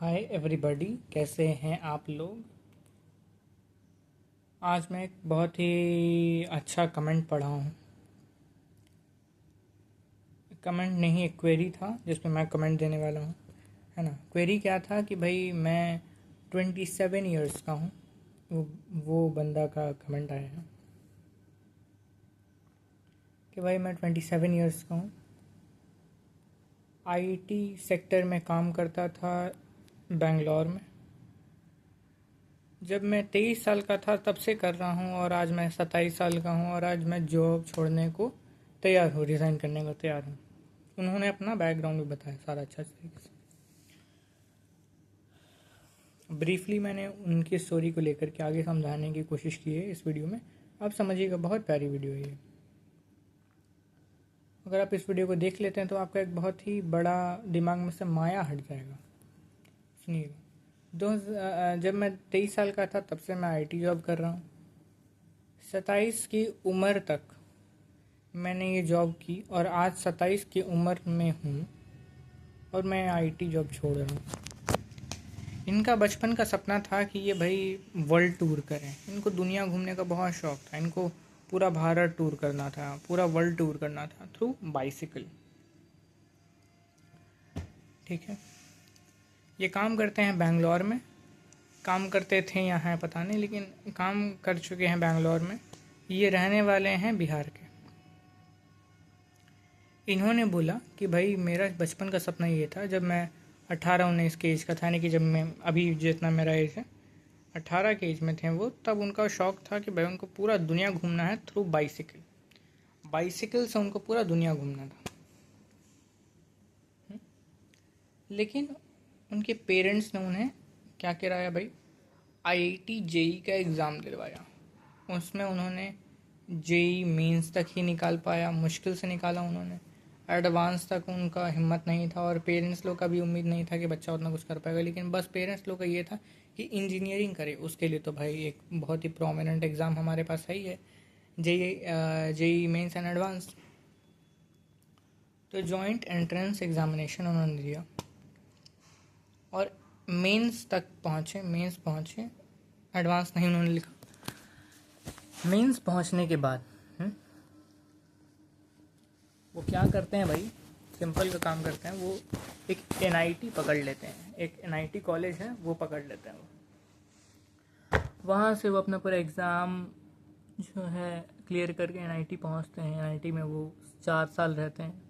Hi everybody, कैसे हैं आप लोग। आज मैं एक बहुत ही अच्छा कमेंट पढ़ा हूँ। कमेंट नहीं, एक क्वेरी था जिसमें मैं कमेंट देने वाला हूँ, है ना। क्वेरी क्या था कि भाई मैं 27 ईयर्स का हूँ। वो बंदा का कमेंट आया है कि भाई मैं 27 ईयर्स का हूँ, आईटी सेक्टर में काम करता था बेंगलोर में। जब मैं 23 साल का था तब से कर रहा हूँ और आज मैं 27 साल का हूँ और आज मैं जॉब छोड़ने को तैयार हूँ, रिज़ाइन करने को तैयार हूँ। उन्होंने अपना बैकग्राउंड भी बताया सारा अच्छा तरीके से। ब्रीफली मैंने उनकी स्टोरी को लेकर के आगे समझाने की कोशिश की है इस वीडियो में। आप समझिएगा, बहुत प्यारी वीडियो है ये। अगर आप इस वीडियो को देख लेते हैं तो आपका एक बहुत ही बड़ा दिमाग में से माया हट जाएगा। सुनिएगा, जब मैं 23 साल का था तब से मैं आईटी जॉब कर रहा हूँ। 27 की उम्र तक मैंने ये जॉब की और आज 27 की उम्र में हूँ और मैं आईटी जॉब छोड़ रहा हूँ। इनका बचपन का सपना था कि ये भाई वर्ल्ड टूर करें। इनको दुनिया घूमने का बहुत शौक था। इनको पूरा भारत टूर करना था, पूरा वर्ल्ड टूर करना था थ्रू बाइसिकल। ठीक है, ये काम करते हैं बेंगलोर में। काम करते थे यहाँ पता नहीं, लेकिन काम कर चुके हैं बेंगलोर में। ये रहने वाले हैं बिहार के। इन्होंने बोला कि भाई मेरा बचपन का सपना ये था, जब मैं 18-19 के एज का था, यानी कि जब मैं अभी जितना मेरा एज है 18 के एज में थे वो, तब उनका शौक था कि भाई उनको पूरा दुनिया घूमना है थ्रू बाइसिकल। बाइसिकल से उनको पूरा दुनिया घूमना था। लेकिन उनके पेरेंट्स ने उन्हें क्या कराया भाई, आईआईटी जेई का एग्ज़ाम दिलवाया। उसमें उन्होंने जेई मेंस तक ही निकाल पाया, मुश्किल से निकाला उन्होंने। एडवांस तक उनका हिम्मत नहीं था और पेरेंट्स लोग का भी उम्मीद नहीं था कि बच्चा उतना कुछ कर पाएगा। लेकिन बस पेरेंट्स लोग का ये था कि इंजीनियरिंग करे। उसके लिए तो भाई एक बहुत ही प्रोमिनेंट एग्ज़ाम हमारे पास है ही है, जेई मेंस एंड एडवांस। तो जॉइंट एंट्रेंस एग्ज़ामिनेशन उन्होंने दिया और मेंस तक पहुँचे, मेंस पहुँचे, एडवांस नहीं उन्होंने लिखा। मेंस पहुँचने के बाद वो क्या करते हैं भाई, सिंपल का काम करते हैं। वो एक एनआईटी पकड़ लेते हैं, एक एनआईटी कॉलेज है वो पकड़ लेते हैं। वो वहाँ से वो अपना पूरा एग्ज़ाम जो है क्लियर करके एनआईटी पहुँचते हैं। एनआईटी में वो 4 साल रहते हैं।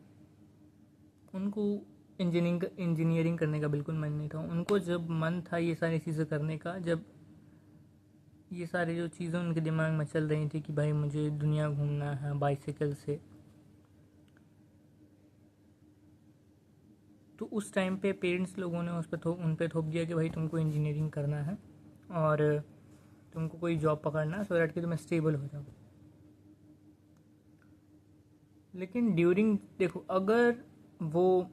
उनको इंजीनियरिंग करने का बिल्कुल मन नहीं था। उनको जब मन था ये सारी चीज़ें करने का, जब ये सारी जो चीज़ें उनके दिमाग में चल रही थी कि भाई मुझे दुनिया घूमना है बाइसिकल से, तो उस टाइम पे पेरेंट्स लोगों ने उन पे थोप दिया कि भाई तुमको इंजीनियरिंग करना है और तुमको कोई जॉब पकड़ना है सो दैट कि तुम स्टेबल हो जाओ। लेकिन देखो, अगर वो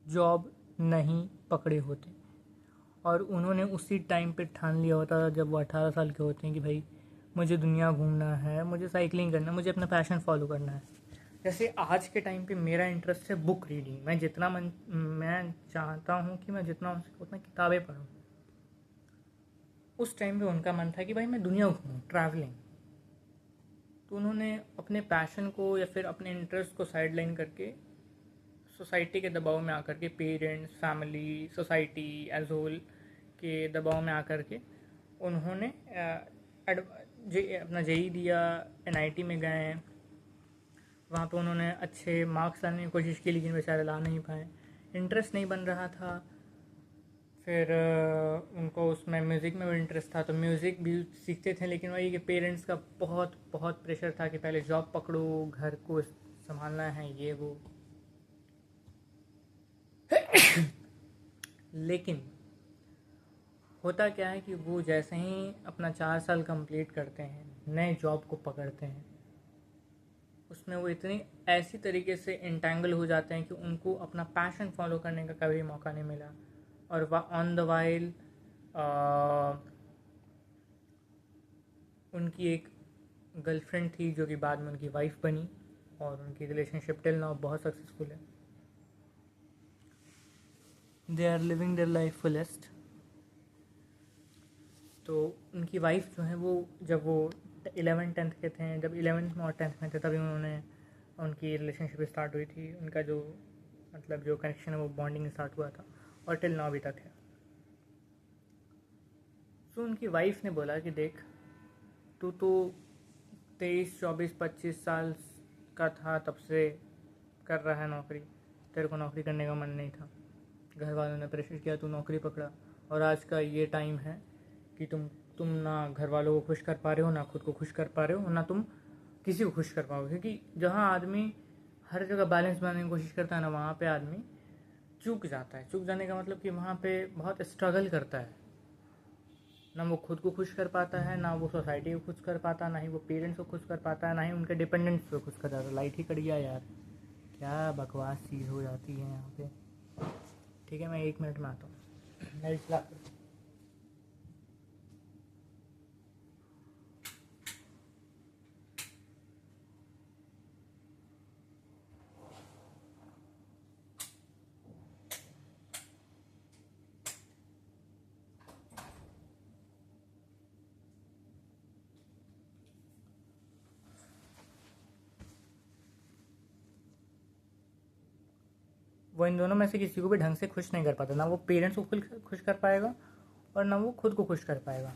जॉब नहीं पकड़े होते और उन्होंने उसी टाइम पे ठान लिया होता जब वो 18 साल के होते हैं कि भाई मुझे दुनिया घूमना है, मुझे साइकिलिंग करना है, मुझे अपना पैशन फॉलो करना है। जैसे आज के टाइम पे मेरा इंटरेस्ट है बुक रीडिंग। मैं चाहता हूँ कि मैं जितना हो सके उतना किताबें पढूं। उस टाइम पे उनका मन था कि भाई मैं दुनिया घूमूं, ट्रैवलिंग। तो उन्होंने अपने पैशन को या फिर अपने इंटरेस्ट को साइड लाइन करके सोसाइटी के दबाव में आकर के, parents, family, society as whole के दबाव में आकर के उन्होंने अपना जेई दिया, एनआईटी में गए। वहाँ पे उन्होंने अच्छे मार्क्स लाने की कोशिश की लेकिन बेचारे ला नहीं पाए, इंटरेस्ट नहीं बन रहा था। फिर उनको उसमें म्यूज़िक में भी इंटरेस्ट था तो म्यूज़िक भी सीखते थे, लेकिन वही कि पेरेंट्स का बहुत बहुत प्रेशर था कि पहले जॉब पकड़ो, घर को संभालना है, ये वो। लेकिन होता क्या है कि वो जैसे ही अपना 4 साल कंप्लीट करते हैं, नए जॉब को पकड़ते हैं, उसमें वो इतनी ऐसी तरीके से इंटेंगल हो जाते हैं कि उनको अपना पैशन फॉलो करने का कभी मौका नहीं मिला। और वह ऑन द वाइल उनकी एक गर्लफ्रेंड थी जो कि बाद में उनकी वाइफ बनी और उनकी रिलेशनशिप टिल नाउ बहुत सक्सेसफुल है। They are living their life fullest. तो उनकी वाइफ जो है वो जब वो 11th-10th के थे, जब 11th में और 10th में थे, तभी उन्होंने उनकी रिलेशनशिप स्टार्ट हुई थी। उनका जो मतलब जो कनेक्शन है वो बॉन्डिंग स्टार्ट हुआ था और टिल नाउ अभी तक है। तो उनकी वाइफ ने बोला कि देख, तू तो 23, 24, 25 साल का था तब से कर रहा है नौकरी, तेरे को नौकरी करने का मन नहीं था, घर वालों ने प्रेशर किया, तू नौकरी पकड़ा, और आज का ये टाइम है कि तुम ना घर वालों को खुश कर पा रहे हो, ना खुद को खुश कर पा रहे हो, ना तुम किसी को खुश कर पाओगे। क्योंकि जहाँ आदमी हर जगह बैलेंस बनाने की कोशिश करता है ना, वहाँ पे आदमी चूक जाता है। चूक जाने का मतलब कि वहाँ पे बहुत स्ट्रगल करता है, ना वो खुद को खुश कर पाता है, ना वो सोसाइटी को खुश कर पाता, ना ही वो पेरेंट्स को खुश कर पाता है, ना ही उनके डिपेंडेंट्स को खुश कर जाता। लाइट ही कट गया यार, क्या बकवास चीज़ हो जाती है यहाँ पे। ठीक है, मैं 1 मिनट में आता हूँ, लाइट चला कर। वो इन दोनों में से किसी को भी ढंग से खुश नहीं कर पाता, ना वो पेरेंट्स को खुश कर पाएगा और ना वो खुद को खुश कर पाएगा।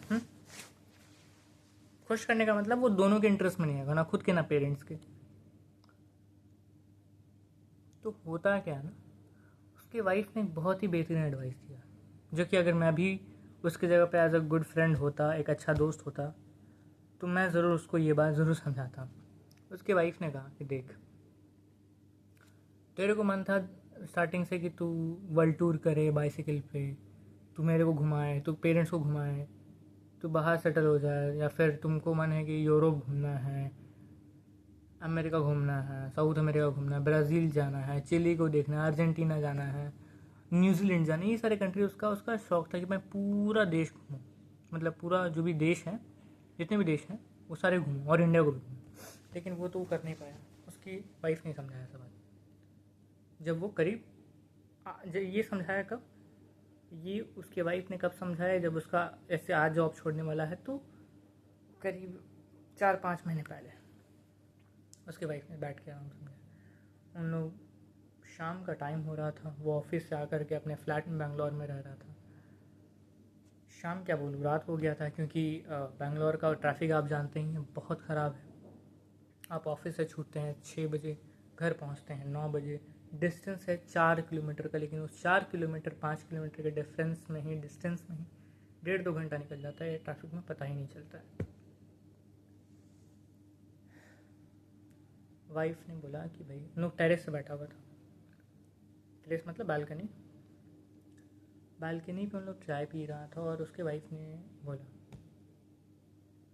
खुश करने का मतलब वो दोनों के इंटरेस्ट में नहीं आएगा, ना खुद के ना पेरेंट्स के। तो होता क्या है ना, उसके वाइफ ने बहुत ही बेहतरीन एडवाइस दिया, जो कि अगर मैं भी उसकी जगह पे एज अ गुड फ्रेंड होता, एक अच्छा दोस्त होता, तो मैं ज़रूर उसको ये बात ज़रूर समझाता। उसके वाइफ ने कहा कि देख, तेरे को मन था स्टार्टिंग से कि तू वर्ल्ड टूर करे बाइसिकल पे, तू मेरे को घुमाए, तू पेरेंट्स को घुमाए, तू बाहर सेटल हो जाए, या फिर तुमको मन है कि यूरोप घूमना है, अमेरिका घूमना है, साउथ अमेरिका घूमना है, ब्राज़ील जाना है, चिली को देखना है, अर्जेंटीना जाना है, न्यूजीलैंड जाना है। ये सारे कंट्री उसका शौक़ था कि मैं पूरा देश घूमूँ, मतलब पूरा जो भी देश है, जितने भी देश हैं वो सारे घूमूँ, और इंडिया को भी घूमूँ। लेकिन वो तो वो कर नहीं पाया, उसकी वाइफ ने समझाया सब बात। जब वो करीब जब ये समझाया कब, ये उसके वाइफ ने कब समझाया, जब उसका ऐसे आज जॉब छोड़ने वाला है, तो करीब 4-5 महीने पहले उसके वाइफ ने बैठ के आराम समझाया। उन लोग शाम का टाइम हो रहा था, वो ऑफिस से आकर के अपने फ्लैट में बेंगलोर में रह रहा था। शाम क्या बोलूँ, रात हो गया था, क्योंकि बेंगलोर का ट्रैफिक आप जानते ही हैं, बहुत ख़राब है। आप ऑफिस से छूटते हैं 6 बजे, घर पहुंचते हैं 9 बजे। डिस्टेंस है 4 किलोमीटर का, लेकिन उस 4 किलोमीटर 5 किलोमीटर के डिस्टेंस में ही 1.5-2 घंटा निकल जाता है ट्रैफिक में, पता ही नहीं चलता है। वाइफ ने बोला कि भाई, लोग टेरेस से बैठा हुआ था, टेरेस मतलब बालकनी, बालकनी पे उन लोग चाय पी रहा था, और उसके वाइफ ने बोला,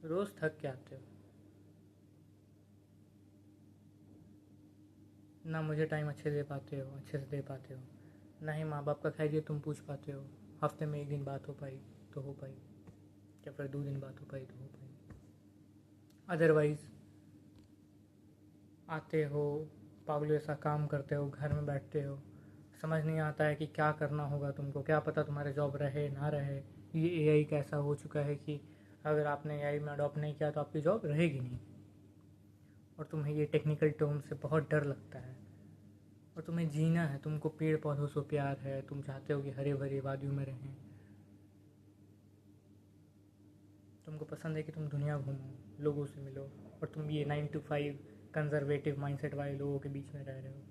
रोज़ थक के आते हो, ना मुझे टाइम अच्छे से दे पाते हो, ना ही माँ बाप का खैरियत तुम पूछ पाते हो। हफ्ते में 1 दिन बात हो पाई तो हो पाई, या फिर 2 दिन बात हो पाई तो हो पाई, अदरवाइज़ आते हो, पागलों जैसा काम करते हो, घर में बैठते हो, समझ नहीं आता है कि क्या करना होगा तुमको, क्या पता तुम्हारे जॉब रहे ना रहे। ये एआई कैसा हो चुका है कि अगर आपने एआई में अडॉप्ट नहीं किया तो आपकी जॉब रहेगी नहीं, और तुम्हें ये टेक्निकल टर्म से बहुत डर लगता है, और तुम्हें जीना है, तुमको पेड़ पौधों से प्यार है, तुम चाहते हो कि हरे भरे वादियों में रहें, तुमको पसंद है कि तुम दुनिया घूमो, लोगों से मिलो, और तुम ये 9 to 5 कंजर्वेटिव माइंडसेट वाले लोगों के बीच में रह रहे हो।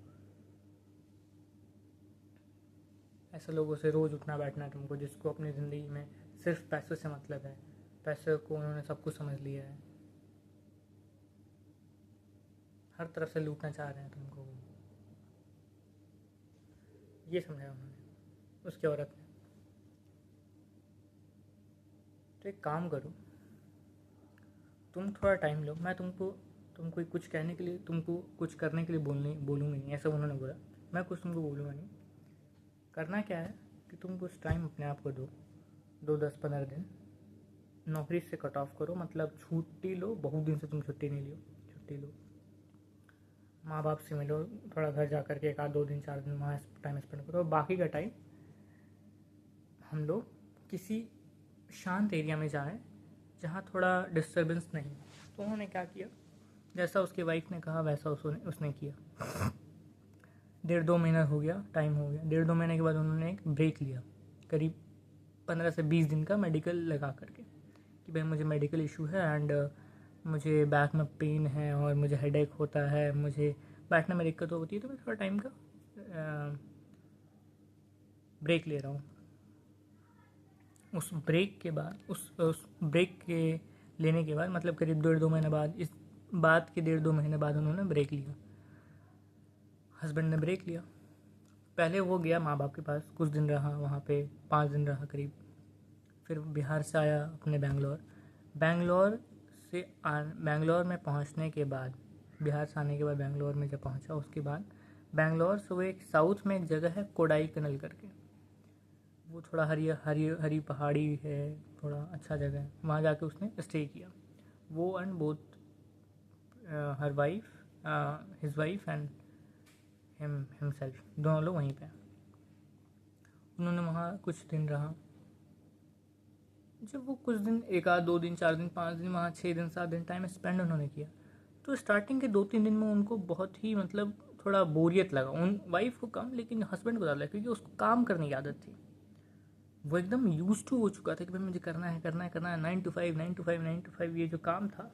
ऐसे लोगों से रोज़ उठना बैठना है तुमको, जिसको अपनी ज़िंदगी में सिर्फ पैसों से मतलब है, पैसे को उन्होंने सब कुछ समझ लिया है, हर तरफ से लूटना चाह रहे हैं तुमको। ये समझाया उन्होंने, उसकी औरत ने। तो एक काम करो, तुम थोड़ा टाइम लो, मैं तुमको कुछ कहने के लिए, तुमको कुछ करने के लिए बोलूँगी नहीं, ऐसा उन्होंने बोला। मैं कुछ तुमको बोलूँगा नहीं। करना क्या है कि तुम कुछ टाइम अपने आप को दो, 10-15 दिन नौकरी से कट ऑफ करो, मतलब छुट्टी लो, बहुत दिन से तुम छुट्टी नहीं लियो, छुट्टी लो, माँ बाप से मिलो, थोड़ा घर जा कर के 1-2 दिन 4 दिन वहाँ टाइम स्पेंड करो, बाकी का टाइम हम लोग किसी शांत एरिया में जाएं जहाँ थोड़ा डिस्टरबेंस नहीं। तो उन्होंने क्या किया, जैसा उसकी वाइफ ने कहा वैसा उसने किया। 1.5-2 महीना हो गया, टाइम हो गया। 1.5-2 महीने के बाद उन्होंने एक ब्रेक लिया, करीब 15 से 20 दिन का मेडिकल लगा करके, कि भाई मुझे मेडिकल इशू है एंड मुझे बैक में पेन है और मुझे हेडेक होता है, मुझे बैठने में दिक्कत होती है, तो मैं थोड़ा टाइम का ब्रेक ले रहा हूँ। उस ब्रेक के बाद उस ब्रेक के लेने के बाद मतलब करीब 1.5-2 महीने बाद, इस बात के 1.5-2 महीने बाद उन्होंने ब्रेक लिया। हस्बैंड ने ब्रेक लिया। पहले वो गया माँ बाप के पास, कुछ दिन रहा वहाँ पे, 5 दिन रहा करीब। फिर बिहार से आया अपने बेंगलोर। बेंगलोर में पहुँचने के बाद, बिहार से आने के बाद बेंगलोर में जब पहुँचा, उसके बाद बेंगलोर से वो एक साउथ में एक जगह है कोडाई कनल करके, वो थोड़ा हरी हरी हरी पहाड़ी है, थोड़ा अच्छा जगह है, वहाँ जाके उसने स्टे किया। वो and both her wife, his wife and himself, दोनों लोग वहीं पे। उन्होंने वहाँ कुछ दिन रहा। जब वो कुछ दिन, 1-2 दिन, 4 दिन, 5 दिन, वहाँ 6 दिन 7 दिन टाइम स्पेंड उन्होंने किया, तो स्टार्टिंग के 2-3 दिन में उनको बहुत ही मतलब थोड़ा बोरियत लगा, उन वाइफ को कम लेकिन हस्बैंड को ज़्यादा, क्योंकि उसको काम करने की आदत थी। वो एकदम यूज टू हो चुका था कि भाई मुझे करना है करना है करना है, 9 to 5 9 to 5 9 to 5 ये जो काम था,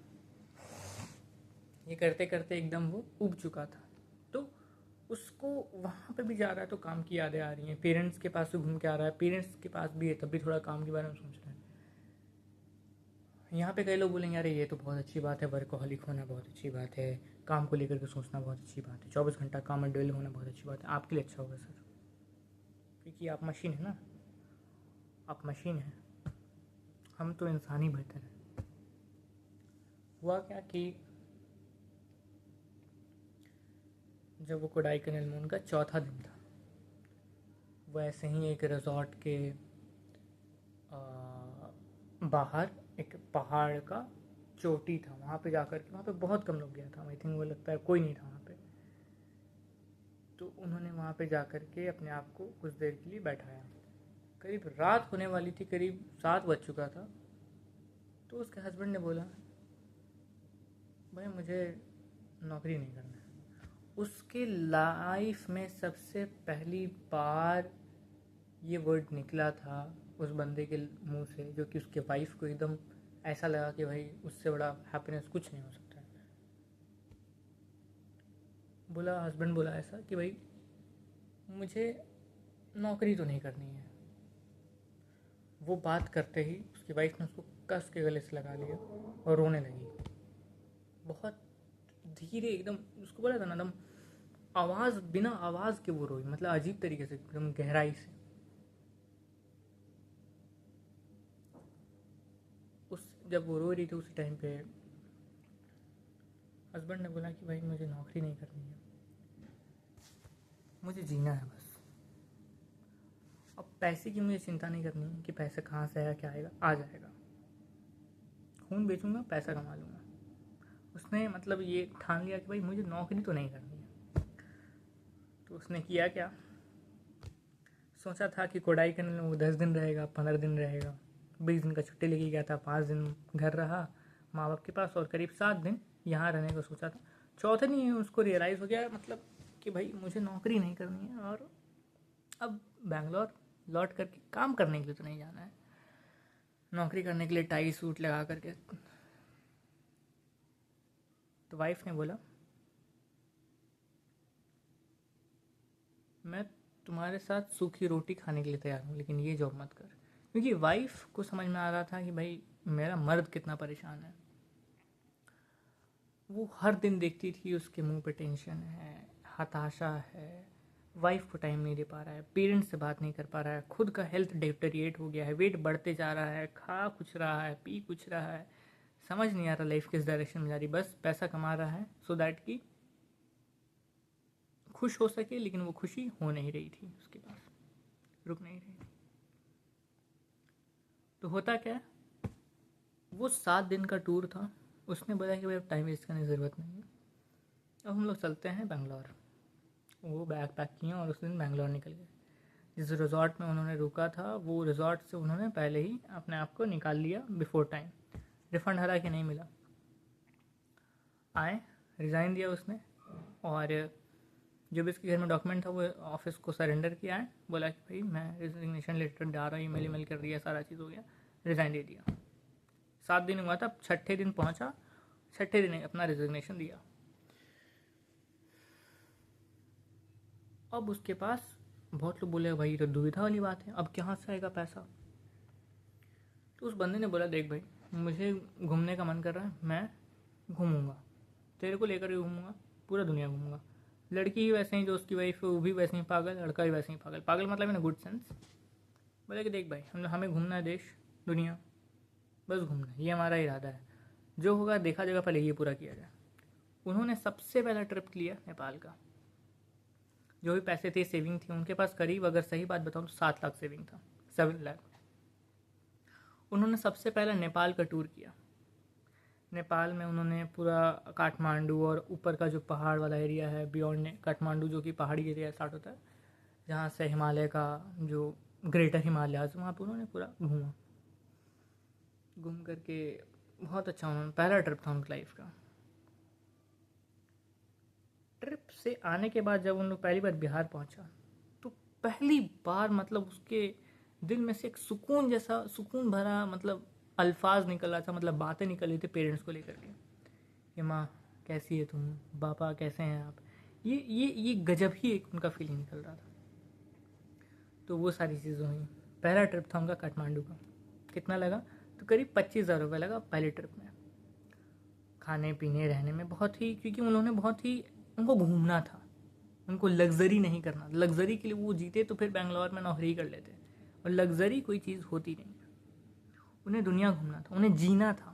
ये करते करते एकदम वो उब चुका था। तो उसको वहाँ पे भी जा रहा है तो काम की यादें आ रही हैं, पेरेंट्स के पास से घूम के आ रहा है, पेरेंट्स के पास भी है तब भी थोड़ा काम के बारे में सोच रहा है। यहाँ पे कई लोग बोलेंगे अरे ये तो बहुत अच्छी बात है, वर्कोहॉलिक होना बहुत अच्छी बात है, काम को लेकर के सोचना बहुत अच्छी बात है, 24 घंटा काम में ड्वेल होना बहुत अच्छी बात है। आपके लिए अच्छा होगा सर, क्योंकि आप मशीन है ना, आप मशीन हैं, हम तो इंसान ही बेहतर हैं। हुआ क्या कि जब वो कोडाई कनाल में उनका चौथा दिन था, वो ऐसे ही एक रिजॉर्ट के बाहर एक पहाड़ का चोटी था, वहाँ पे जाकर के, वहाँ पे बहुत कम लोग गया था, आई थिंक वो लगता है कोई नहीं था वहाँ पे। तो उन्होंने वहाँ पे जाकर के अपने आप को कुछ देर के लिए बैठाया। करीब रात होने वाली थी, करीब 7 बज चुका था। तो उसके हस्बैंड ने बोला भाई मुझे नौकरी नहीं करना है। उसके लाइफ में सबसे पहली बार ये वर्ड निकला था उस बंदे के मुंह से, जो कि उसके वाइफ को एकदम ऐसा लगा कि भाई उससे बड़ा हैप्पीनेस कुछ नहीं हो सकता है। बोला, हस्बैंड बोला ऐसा कि भाई मुझे नौकरी तो नहीं करनी है। वो बात करते ही उसकी वाइफ ने उसको कस के गले से लगा लिया और रोने लगी, बहुत धीरे एकदम। उसको बोला था ना एकदम आवाज़, बिना आवाज़ के वो रोई, मतलब अजीब तरीके से, एकदम गहराई से। उस जब वो रो रही थी उसी टाइम पे हस्बैंड ने बोला कि भाई मुझे नौकरी नहीं करनी है, मुझे जीना है बस। अब पैसे की मुझे चिंता नहीं करनी है कि पैसा कहाँ से आया क्या आएगा, आ जाएगा, खून बेचूंगा पैसा कमा लूँगा। उसने मतलब ये ठान लिया कि भाई मुझे नौकरी तो नहीं करनी है। तो उसने किया क्या, सोचा था कि कोडाई करने में वो 10 दिन रहेगा, 15 दिन रहेगा, 20 दिन का छुट्टी लेके गया था, 5 दिन घर रहा माँ बाप के पास और करीब 7 दिन यहाँ रहने का सोचा था। चौथे दिन उसको रियलाइज़ हो गया मतलब कि भाई मुझे नौकरी नहीं करनी है और अब बैंगलोर लौट करके काम करने के लिए तो नहीं जाना है, नौकरी करने के लिए टाई सूट लगा करके। तो वाइफ ने बोला मैं तुम्हारे साथ सूखी रोटी खाने के लिए तैयार हूँ, लेकिन ये जॉब मत कर। क्योंकि वाइफ को समझ में आ रहा था कि भाई मेरा मर्द कितना परेशान है। वो हर दिन देखती थी उसके मुंह पे टेंशन है, हताशा है, वाइफ को टाइम नहीं दे पा रहा है, पेरेंट्स से बात नहीं कर पा रहा है, खुद का हेल्थ डिटेरिएट हो गया है, वेट बढ़ते जा रहा है, खा कुछ रहा है, पी कुछ रहा है, समझ नहीं आ रहा लाइफ किस डायरेक्शन में जा रही, बस पैसा कमा रहा है सो दैट कि खुश हो सके, लेकिन वो खुशी हो नहीं रही थी उसके पास, रुक नहीं रही थी। तो होता क्या, वो 7 दिन का टूर था। उसने बोला कि भाई अब टाइम वेस्ट करने की ज़रूरत नहीं है, अब हम लोग चलते हैं बैंगलोर। वो बैग पैक किए और उस दिन बैंगलोर निकल गए। जिस रिजॉर्ट में उन्होंने रुका था वो रिजॉर्ट से उन्होंने पहले ही अपने आप को निकाल लिया बिफोर टाइम। रिफंड हालांकि नहीं मिला। आए, रिज़ाइन दिया उसने, और जो भी उसके घर में डॉक्यूमेंट था वो ऑफिस को सरेंडर किया है। बोला कि भाई मैं रिजिग्नेशन लेटर डाल रहा हूँ, ईमेल कर दिया, सारा चीज़ हो गया, रिज़ाइन दे दिया। 7 दिन हुआ था, छठे दिन पहुँचा, छठे दिन अपना रिजिग्नेशन दिया। अब उसके पास बहुत लोग बोले भाई तो दुविधा वाली बात है, अब कहाँ से आएगा पैसा। तो उस बंदे ने बोला देख भाई, मुझे घूमने का मन कर रहा है, मैं घूमूंगा, तेरे को लेकर ही घूमूंगा, पूरा दुनिया घूमूंगा। लड़की ही वैसे ही जो उसकी वाइफ है वो भी वैसे ही पागल, लड़का भी वैसे ही पागल। पागल मतलब इन गुड सेंस। बोले कि देख भाई, हमें घूमना है, देश दुनिया बस घूमना है, ये हमारा इरादा है, जो होगा देखा जाएगा, पहले ये पूरा किया जाए। उन्होंने सबसे पहला ट्रिप लिया नेपाल का। जो भी पैसे थे, सेविंग थी उनके पास, करीब अगर सही बात बताऊँ तो 7 लाख सेविंग था, 7 लाख। उन्होंने सबसे पहला नेपाल का टूर किया। नेपाल में उन्होंने पूरा काठमांडू और ऊपर का जो पहाड़ वाला एरिया है बियॉन्ड काठमांडू, जो कि पहाड़ी एरिया स्टार्ट होता है, जहाँ से हिमालय का जो ग्रेटर हिमालयाज, वहाँ पर उन्होंने पूरा घूमा। घूम करके बहुत अच्छा, उन्होंने पहला ट्रिप था उनकी लाइफ का। ट्रिप से आने के बाद जब उन लोग पहली बार बिहार पहुंचा तो पहली बार मतलब उसके दिल में से एक सुकून जैसा, सुकून भरा मतलब अल्फाज निकल रहा था, मतलब बातें निकल रही थी पेरेंट्स को लेकर के कि माँ कैसी है तुम, पापा कैसे हैं आप। ये गजब ही एक उनका फीलिंग निकल रहा था। तो वो सारी चीज़ें हुई। पहला ट्रिप था उनका काठमांडू का। कितना लगा? तो करीब 25,000 रुपये लगा पहले ट्रिप में, खाने पीने रहने में बहुत ही, क्योंकि उन्होंने बहुत ही, उनको घूमना था, उनको लग्जरी नहीं करना। लग्जरी के लिए वो जीते तो फिर बेंगलोर में नौकरी कर लेते, और लग्जरी कोई चीज़ होती नहीं। उन्हें दुनिया घूमना था, उन्हें जीना था।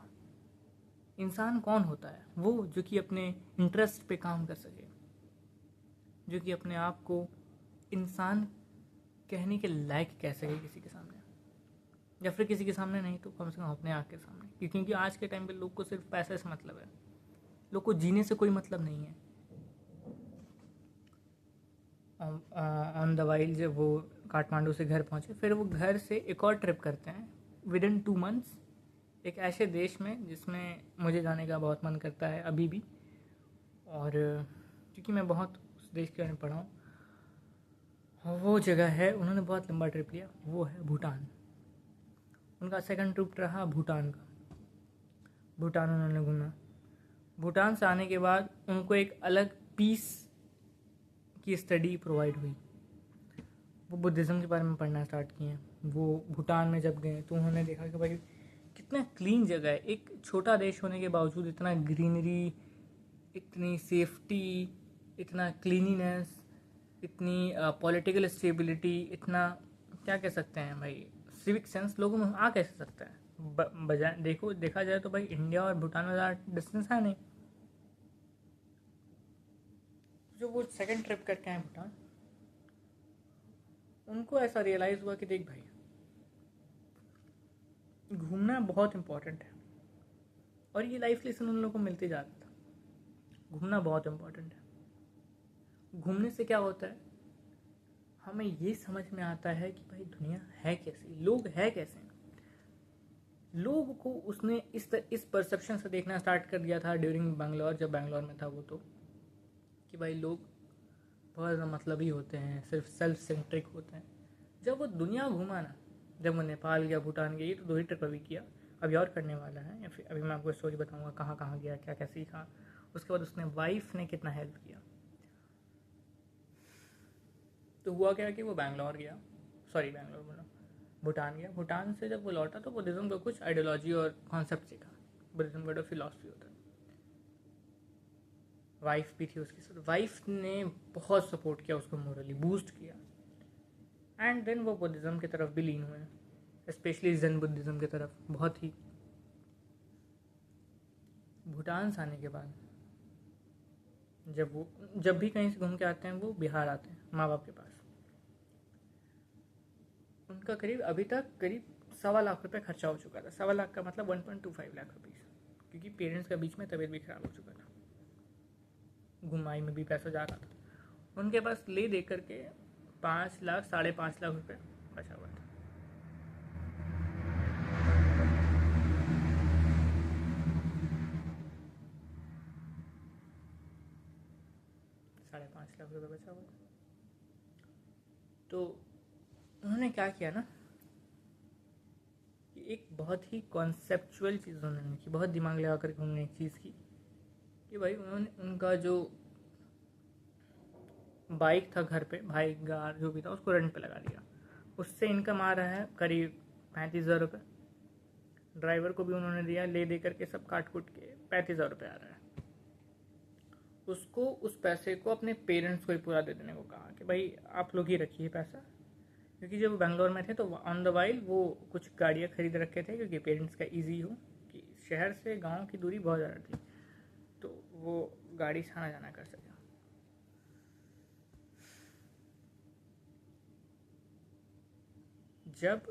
इंसान कौन होता है? वो जो कि अपने इंटरेस्ट पे काम कर सके, जो कि अपने आप को इंसान कहने के लायक कह सके किसी के सामने, या फिर किसी के सामने नहीं तो कम से कम अपने आँख के सामने। क्योंकि आज के टाइम पे लोग को सिर्फ पैसे से मतलब है, लोग को जीने से कोई मतलब नहीं है। ऑन द वाइल जब वो काठमांडू से घर पहुँचे, फिर वो घर से एक और ट्रिप करते हैं विद इन 2 मंथ्स, एक ऐसे देश में जिसमें मुझे जाने का बहुत मन करता है अभी भी। और क्योंकि मैं बहुत उस देश के बारे में पढ़ा हूँ, वो जगह है, उन्होंने बहुत लंबा ट्रिप लिया, वो है भूटान। उनका सेकंड ट्रिप रहा भूटान का। भूटान उन्होंने घूमा। भूटान से आने के बाद उनको एक अलग पीस की स्टडी प्रोवाइड हुई। वो बुद्धिज़्म के बारे में पढ़ना स्टार्ट किए। वो भूटान में जब गए तो उन्होंने देखा कि भाई कितना क्लीन जगह है, एक छोटा देश होने के बावजूद इतना ग्रीनरी, इतनी सेफ्टी, इतना क्लीनिनेस, इतनी पॉलिटिकल स्टेबिलिटी, इतना क्या कह सकते हैं भाई, सिविक सेंस लोगों में आ कैसे सकता है। बजाय देखा जाए तो भाई इंडिया और भूटान में ज़्यादा डिस्टेंस है नहीं। जो वो सेकंड ट्रिप करके आए भूटान, उनको ऐसा रियलाइज़ हुआ कि देख भाई, घूमना बहुत इम्पोर्टेंट है। और ये लाइफ लेसन उन लोगों को मिलते जा रहा था, घूमना बहुत इम्पोर्टेंट है। घूमने से क्या होता है, हमें ये समझ में आता है कि भाई दुनिया है कैसी, लोग है कैसे। लोग को उसने इस परसेप्शन से देखना स्टार्ट कर दिया था ड्यूरिंग बैंगलोर, जब बैंगलोर में था वो, तो कि भाई लोग बहुत मतलबी होते हैं, सिर्फ सेल्फ सेंट्रिक होते हैं। जब वो दुनिया घूमा ना, जब वो नेपाल गया, भूटान गया, ये तो 2 ही ट्रिप अभी किया, अभी और करने वाला है, या फिर अभी मैं आपको स्टोरी बताऊंगा कहाँ कहाँ गया, क्या क्या सीखा। उसके बाद उसने वाइफ ने कितना हेल्प किया। तो हुआ क्या कि वो बैंगलोर गया, सॉरी बैंगलोर बोला, भूटान गया। भूटान से जब वो लौटा तो बुद्धिज़्म का कुछ आइडियोलॉजी और कॉन्सेप्ट सीखा। बुद्धिज़्म का तो फिलॉसफी होता है। वाइफ भी थी उसके साथ, वाइफ ने बहुत सपोर्ट किया उसको, मोरली बूस्ट किया। एंड देन वो बुद्धिज़्म की तरफ भी लीन हुए, स्पेशली जैन बुद्धिज़्म की तरफ बहुत ही। भूटान से आने के बाद जब भी कहीं से घूम के आते हैं वो बिहार आते हैं माँ बाप के पास। उनका करीब अभी तक करीब 1.25 लाख रुपये खर्चा हो चुका था। 1.25 लाख का मतलब 1.25 लाख रुपीज़, क्योंकि पेरेंट्स का बीच में तबीयत भी खराब हो चुका था, घुमाई में भी पैसा जा रहा था। उनके पास ले दे करके 5 लाख 5.5 लाख रुपये बचा हुआ था। ₹5.5 लाख बचा हुआ था। तो उन्होंने क्या किया ना, कि एक बहुत ही कॉन्सेप्चुअल चीज़ उन्होंने की, बहुत दिमाग लगा करके उन्होंने एक चीज़ की कि भाई उन्होंने उनका जो बाइक था घर पे, बाइक कार जो भी था, उसको रेंट पे लगा दिया। उससे इनकम आ रहा है करीब 35,000 रुपये। ड्राइवर को भी उन्होंने दिया, ले दे करके सब काट कुट के 35,000 रुपये आ रहा है। उसको उस पैसे को अपने पेरेंट्स को ही पूरा दे देने को कहा कि भाई आप लोग ही रखिए पैसा, क्योंकि जब वो बैंगलोर में थे तो ऑन द वाइल वो कुछ गाड़ियाँ खरीद रखे थे, क्योंकि पेरेंट्स का इजी हो कि शहर से गांव की दूरी बहुत ज़्यादा थी, तो वो गाड़ी से आना जाना कर सके। जब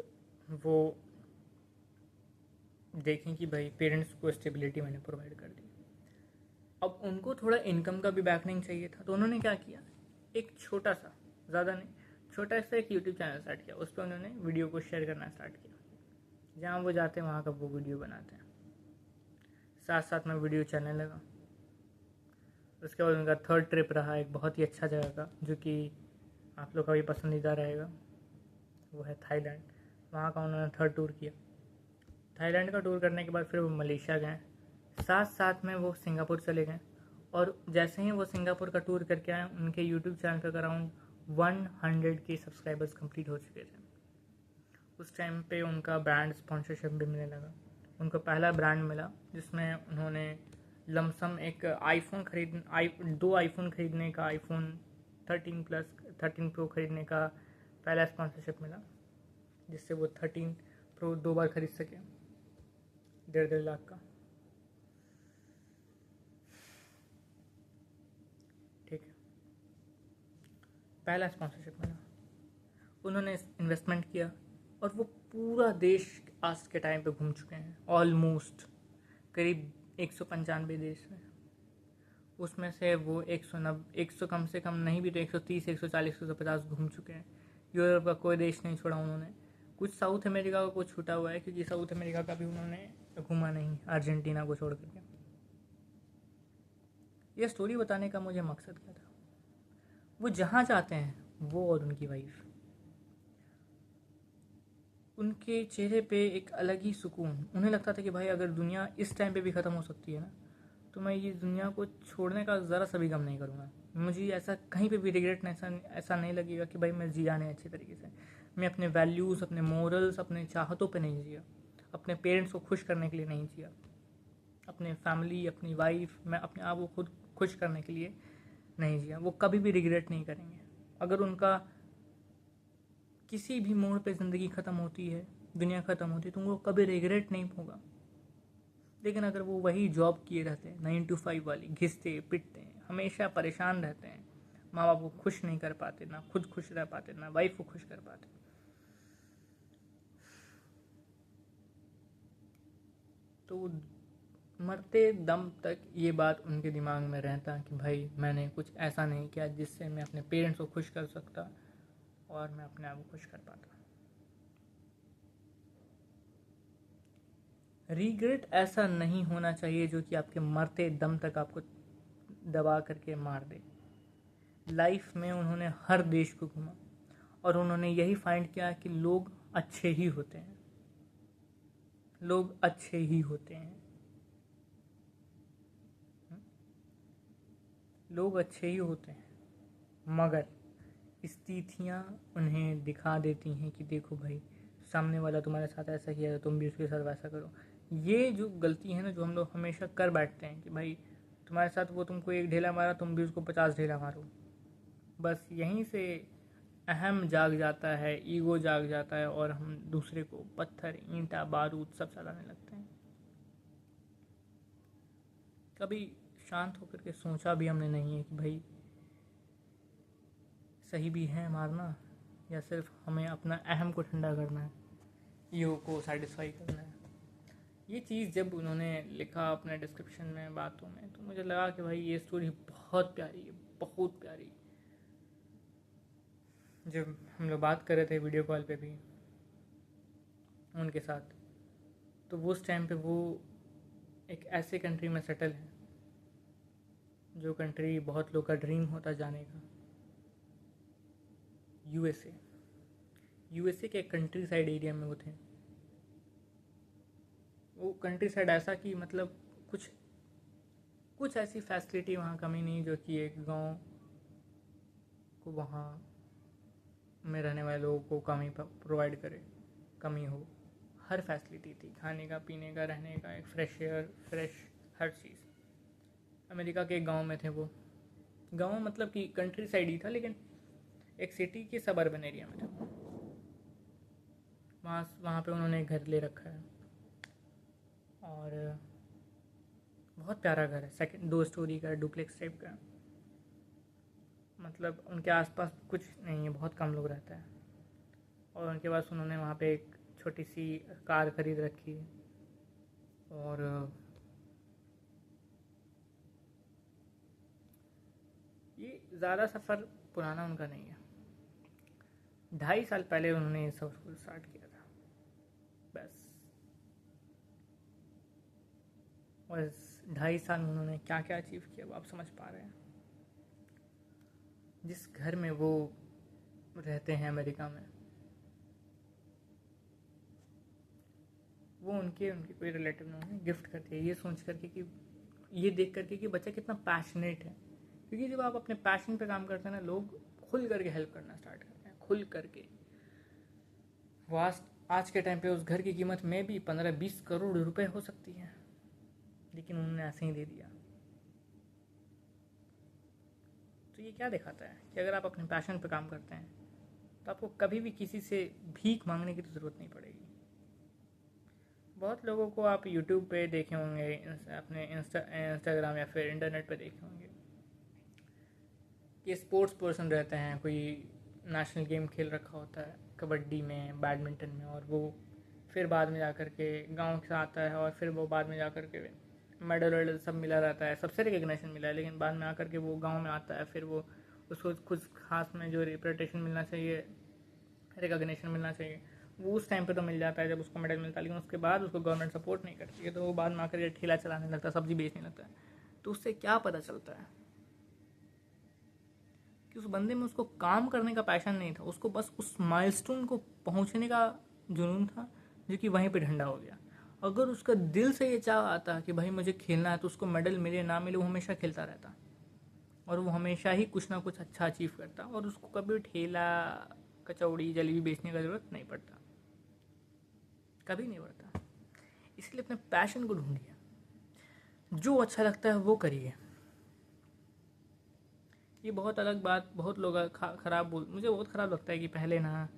वो देखें कि भाई पेरेंट्स को स्टेबिलिटी मैंने प्रोवाइड कर दी, अब उनको थोड़ा इनकम का भी बैकनिंग चाहिए था, तो उन्होंने क्या किया, एक छोटा सा, ज़्यादा नहीं, छोटा सा एक यूट्यूब चैनल स्टार्ट किया। उस पर उन्होंने वीडियो को शेयर करना स्टार्ट किया, जहाँ वो जाते हैं वहाँ का वो वीडियो बनाते हैं, साथ साथ में वीडियो चैनल लगा। उसके बाद उनका थर्ड ट्रिप रहा एक बहुत ही अच्छा जगह का, जो कि आप लोग का भी पसंदीदा रहेगा, वो है थाईलैंड। वहाँ का उन्होंने थर्ड टूर किया। थाईलैंड का टूर करने के बाद फिर वो मलेशिया गए, साथ साथ में वो सिंगापुर चले गए। और जैसे ही वो सिंगापुर का टूर करके आए, उनके यूट्यूब चैनल का अराउंड 100 के सब्सक्राइबर्स कंप्लीट हो चुके थे। उस टाइम पे उनका ब्रांड स्पॉन्सरशिप भी मिलने लगा। उनको पहला ब्रांड मिला जिसमें उन्होंने लमसम एक दो आईफोन खरीदने का, आईफोन 13 प्लस 13 प्रो खरीदने का पहला स्पॉन्सरशिप मिला, जिससे वो 13 प्रो 2 बार खरीद सके, 1.5 लाख का। ठीक है, पहला स्पॉन्सरशिप मिला। उन्होंने इन्वेस्टमेंट किया और वो पूरा देश आज के टाइम पे घूम चुके हैं, ऑलमोस्ट करीब 195 देश में। उसमें से वो 100 कम से कम नहीं भी तो 130, 140, 150 घूम चुके हैं। यूरोप का कोई देश नहीं छोड़ा उन्होंने। कुछ साउथ अमेरिका का कुछ छूटा हुआ है, क्योंकि साउथ अमेरिका का भी उन्होंने घूमा नहीं, अर्जेंटीना को छोड़ करके। ये स्टोरी बताने का मुझे मकसद क्या था, वो जहाँ जाते हैं वो और उनकी वाइफ, उनके चेहरे पे एक अलग ही सुकून। उन्हें लगता था कि भाई अगर दुनिया इस टाइम पे भी ख़त्म हो सकती है ना, तो मैं ये दुनिया को छोड़ने का ज़रा सा भी गम नहीं करूँगा। मुझे ऐसा कहीं पे भी रिग्रेट ऐसा नहीं लगेगा कि भाई मैं जिया नहीं अच्छे तरीके से। मैं अपने वैल्यूज़, अपने मोरल्स, अपने चाहतों पे नहीं जिया, अपने पेरेंट्स को खुश करने के लिए नहीं जिया, अपने फैमिली, अपनी वाइफ, मैं अपने आप को खुद खुश करने के लिए नहीं जिया। वो कभी भी रिग्रेट नहीं करेंगे। अगर उनका किसी भी मोड़ पे ज़िंदगी ख़त्म होती है, दुनिया ख़त्म होती है, तो उनको कभी रिग्रेट नहीं होगा। लेकिन अगर वो वही जॉब किए रहते हैं 9 to 5 वाली, घिसते पिटते हैं, हमेशा परेशान रहते हैं, माँ बाप को खुश नहीं कर पाते, ना खुद खुश रह पाते, ना वाइफ को खुश कर पाते, तो मरते दम तक ये बात उनके दिमाग में रहता कि भाई मैंने कुछ ऐसा नहीं किया जिससे मैं अपने पेरेंट्स को खुश कर सकता और मैं अपने आप को खुश कर पाता। रिग्रेट ऐसा नहीं होना चाहिए जो कि आपके मरते दम तक आपको दबा करके मार दे। लाइफ में उन्होंने हर देश को घूमा और उन्होंने यही फाइंड किया कि लोग अच्छे ही होते हैं, लोग अच्छे ही होते हैं, लोग अच्छे ही होते हैं। मगर स्थितियाँ उन्हें दिखा देती हैं कि देखो भाई, सामने वाला तुम्हारे साथ ऐसा किया है, तुम भी उसके साथ वैसा करो। ये जो गलती है ना, जो हम लोग हमेशा कर बैठते हैं कि भाई तुम्हारे साथ वो तुमको 1 ढेला मारा, तुम भी उसको 50 ढेला मारो। बस यहीं से अहम जाग जाता है, ईगो जाग जाता है और हम दूसरे को पत्थर, ईंटा, बारूद सब चलाने लगते हैं। कभी शांत होकर के सोचा भी हमने नहीं है कि भाई सही भी है मारना, या सिर्फ हमें अपना अहम को ठंडा करना है, ईगो को सेटिस्फाई करना है। ये चीज़ जब उन्होंने लिखा अपने डिस्क्रिप्शन में, बातों में, तो मुझे लगा कि भाई ये स्टोरी बहुत प्यारी है, बहुत प्यारी। जब हम लोग बात कर रहे थे वीडियो कॉल पे भी उनके साथ, तो वो उस टाइम पे वो एक ऐसे कंट्री में सेटल है जो कंट्री बहुत लोग का ड्रीम होता जाने का, यूएसए। यूएसए के एक कंट्री साइड एरिया में वो थे। वो कंट्री साइड ऐसा कि मतलब कुछ कुछ ऐसी फैसिलिटी वहाँ कमी नहीं जो कि एक गांव को वहाँ में रहने वाले लोगों को कमी प्रोवाइड करे, कमी हो। हर फैसिलिटी थी, खाने का, पीने का, रहने का, एक फ्रेश एयर, फ्रेश हर चीज़। अमेरिका के एक गांव में थे वो। गांव मतलब कि कंट्री साइड ही था, लेकिन एक सिटी के सब अर्बन एरिया में था। वहाँ वहाँ पे उन्होंने एक घर ले रखा है और बहुत प्यारा घर है, 2 स्टोरी का, डुप्लेक्स टाइप का। मतलब उनके आसपास कुछ नहीं है, बहुत कम लोग रहता है। और उनके पास उन्होंने वहाँ पे एक छोटी सी कार खरीद रखी है। और ये ज़्यादा सफ़र पुराना उनका नहीं है, 2.5 साल पहले उन्होंने ये सब स्टार्ट किया था बस। और इस 2.5 साल में उन्होंने क्या क्या अचीव किया वो आप समझ पा रहे हैं। जिस घर में वो रहते हैं अमेरिका में, वो उनके उनके कोई रिलेटिव ने उन्हें गिफ्ट कर दिया, ये सोच करके कि ये देख करके कि बच्चा कितना पैशनेट है। क्योंकि जब आप अपने पैशन पे काम करते हैं ना, लोग खुल करके हेल्प करना स्टार्ट करते हैं, खुल करके। वास्ट आज के टाइम पे उस घर की कीमत में भी 15-20 करोड़ रुपए हो सकती है, लेकिन उन्होंने ऐसे ही दे दिया। तो ये क्या दिखाता है कि अगर आप अपने पैशन पे काम करते हैं तो आपको कभी भी किसी से भीख मांगने की तो ज़रूरत नहीं पड़ेगी। बहुत लोगों को आप यूट्यूब पे देखे होंगे, अपने इंस्टाग्राम या फिर इंटरनेट पे देखे होंगे कि स्पोर्ट्स पर्सन रहते हैं, कोई नेशनल गेम खेल रखा होता है, कबड्डी में, बैडमिंटन में, और वो फिर बाद में जा कर के गाँव से आता है और फिर वो बाद में जा कर के मेडल वेडल सब मिला रहता है, सबसे रिकग्निशन मिला है, लेकिन बाद में आकर के वो गांव में आता है, फिर वो उसको कुछ खास में जो रिप्रेटेशन मिलना चाहिए, रिकग्निशन मिलना चाहिए, वो उस टाइम पे तो मिल जाता है जब उसको मेडल मिलता है, लेकिन उसके बाद उसको गवर्नमेंट सपोर्ट नहीं करती है, तो वो बाद में आकर के ठेला चलाने लगता है, सब्जी बेचने लगता है। तो उससे क्या पता चलता है कि उस बंदे में उसको काम करने का पैशन नहीं था, उसको बस उस माइलस्टोन को पहुंचने का जुनून था, जो कि वहीं पे ठंडा हो गया। अगर उसका दिल से ये चाह आता कि भाई मुझे खेलना है, तो उसको मेडल मिले ना मिले वो हमेशा खेलता रहता, और वो हमेशा ही कुछ ना कुछ अच्छा अचीव करता, और उसको कभी ठेला, कचौड़ी, जलेबी बेचने का ज़रूरत नहीं पड़ता, कभी नहीं पड़ता। इसलिए अपने पैशन को ढूंढिए, जो अच्छा लगता है वो करिए। ये बहुत अलग बात, बहुत लोग खराब बोल, मुझे बहुत ख़राब लगता है कि पहले ना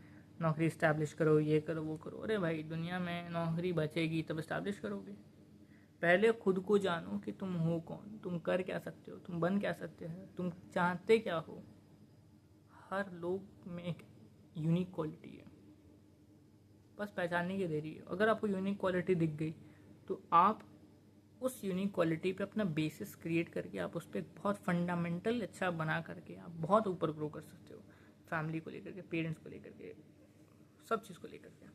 नौकरी इस्टेब्लिश करो, ये करो, वो करो। अरे भाई, दुनिया में नौकरी बचेगी तब इस्टेब्लिश करोगे। पहले खुद को जानो कि तुम हो कौन, तुम कर क्या सकते हो, तुम बन क्या सकते हो, तुम चाहते क्या हो। हर लोग में एक यूनिक क्वालिटी है, बस पहचानने की देरी है। अगर आपको यूनिक क्वालिटी दिख गई तो आप उस यूनिक क्वालिटी पे अपना बेसिस क्रिएट करके आप उस पर बहुत फंडामेंटल अच्छा बना करके आप बहुत ऊपर ग्रो कर सकते हो, फैमिली को लेकर के, पेरेंट्स को लेकर के, सब चीज़ को लेकर के।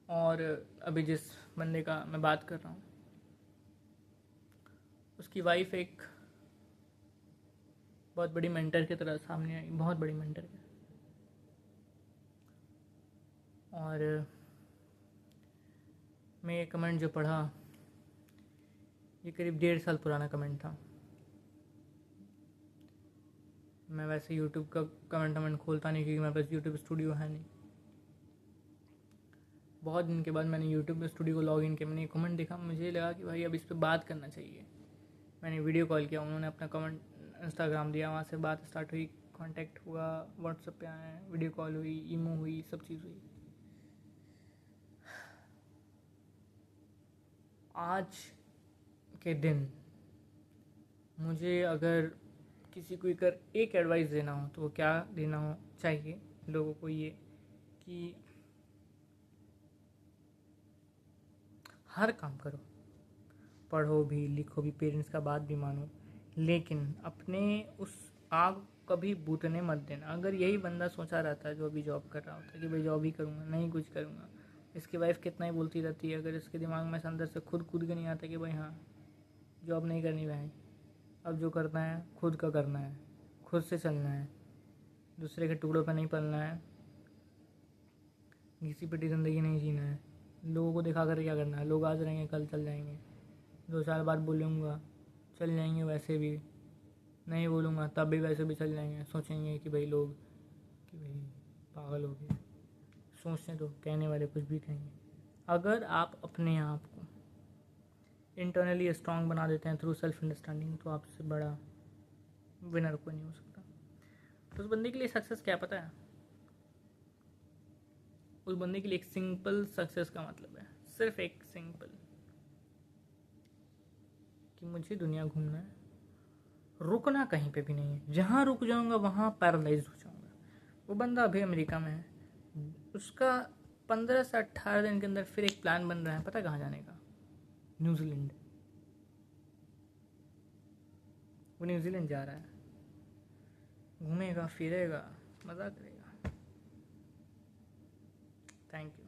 और अभी जिस बंदे का मैं बात कर रहा हूँ, उसकी वाइफ एक बहुत बड़ी मेंटर की तरह सामने आई, बहुत बड़ी मेंटर की। और मैं ये कमेंट जो पढ़ा, ये करीब 1.5 साल पुराना कमेंट था। मैं वैसे यूट्यूब का कमेंट खोलता नहीं, क्योंकि मेरे पास यूट्यूब स्टूडियो है नहीं। बहुत दिन के बाद मैंने यूट्यूब स्टूडियो को लॉग इन किया, मैंने कमेंट देखा, मुझे लगा कि भाई अब इस पर बात करना चाहिए। मैंने वीडियो कॉल किया, उन्होंने अपना कमेंट इंस्टाग्राम दिया, वहाँ से बात स्टार्ट हुई, कांटेक्ट हुआ, व्हाट्सएप पे आए, वीडियो कॉल हुई, ईमो हुई, सब चीज़ हुई। आज के दिन मुझे अगर किसी को एक एडवाइस देना हो तो वो क्या देना हो चाहिए लोगों को, ये कि हर काम करो, पढ़ो भी, लिखो भी, पेरेंट्स का बात भी मानो, लेकिन अपने उस आग कभी बूतने मत देना। अगर यही बंदा सोचा रहता है जो अभी जॉब कर रहा होता है कि भाई जॉब ही करूँगा, नहीं कुछ करूँगा, इसकी वाइफ कितना ही बोलती रहती है, अगर इसके दिमाग में अंदर से खुद कूद के नहीं आता कि भाई हाँ जॉब नहीं करनी भाई, अब जो करना है खुद का करना है, खुद से चलना है, दूसरे के टुकड़ों पर नहीं पलना है, घिसी पिटी ज़िंदगी नहीं जीना है, लोगों को दिखा कर क्या करना है। लोग आज रहेंगे कल चल जाएंगे, 2 साल बाद बोलूँगा चल जाएंगे, वैसे भी नहीं बोलूँगा तब भी वैसे भी चल जाएंगे। सोचेंगे कि भाई लोग कि भाई पागल हो गए, सोचने तो कहने वाले कुछ भी कहेंगे। अगर आप अपने आप को इंटरनली स्ट्रांग बना देते हैं थ्रू सेल्फ अंडरस्टैंडिंग, तो आपसे बड़ा विनर कोई नहीं हो सकता। तो उस बंदे के लिए सक्सेस क्या पता है? उस बंदे के लिए एक सिंपल सक्सेस का मतलब है, सिर्फ एक सिंपल, कि मुझे दुनिया घूमना है, रुकना कहीं पे भी नहीं है, जहाँ रुक जाऊँगा वहाँ पैरालाइज हो जाऊँगा। वो बंदा अभी अमेरिका में है, उसका 15 से 18 दिन के अंदर फिर एक प्लान बन रहा है, पता कहाँ जाने का? न्यूजीलैंड। वो न्यूजीलैंड जा रहा है, घूमेगा फिरेगा, मज़ा करेगा। Thank you.